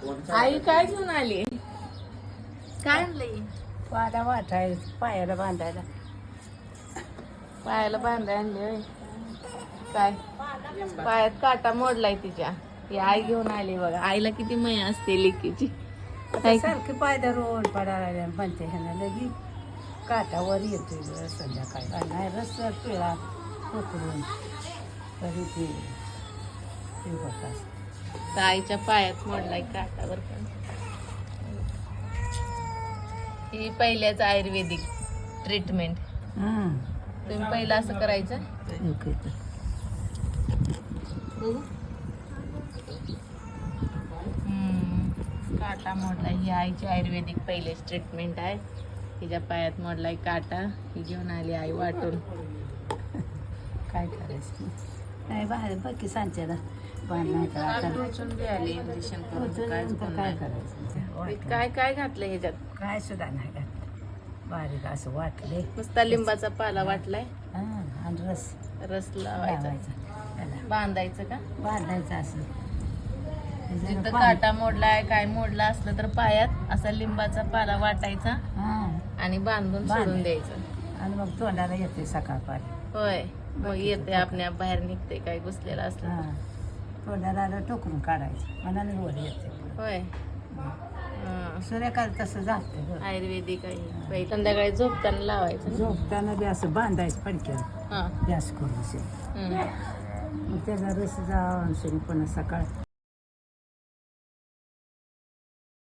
आई काय घेऊन आली? काय आणलंय? पाला वाटायला पायाला बांधायला. पायाला बांधाय आणले होय. काय पायात काटा मोडलाय तिच्या. ही आई घेऊन आली बघा. आईला किती मया असते लेकीची. आता सारखे पाय धरून पडायला बनते ह्यानं लगी काटावर येतोय संध्याकाळी. नाही रस पिळा उकळून तरी ते होत असतं. तर आईच्या पायात मोडलाय काटा बरं का. ही पहिल्याच आयुर्वेदिक ट्रीटमेंट. तुम्ही पहिलं असं करायचं. काटा मोडलाय. ही आईची आयुर्वेदिक पहिलेच ट्रीटमेंट आहे. तिच्या पायात मोडलाय काटा. ही घेऊन आली आई वाटून. काय करायचं नाही बाहेर बाकी सांच्याला इंजेक्शन काय करायचं. काय काय घातलं ह्याच्यात? काय सुद्धा नाही घातलं. बारीक असं वाटले. नुसता लिंबाचा पाला वाटलाय. आणि रस रस लावायचा. त्याला बांधायचं का? बांधायचं असं. जिथं काटा मोडलाय काय मोडला असलं तर पायात असा लिंबाचा पाला वाटायचा आणि बांधून सोडून द्यायचं. आणि मग तोंडाला येते सकाळपारी. होय मग येते आपल्या बाहेर निघते काय घुसलेलं असलं. तोंडाला टोकरून काढायचं मनाने वर येते. होय सूर्यकाळ तसं जातं. आयुर्वेदिक आहे. पहिले संध्याकाळी झोपताना लावायचं. झोपताना बी असं बांधायचं पडक्याला हा गॅस करून मग त्याचा रस जाऊन पुन्हा सकाळ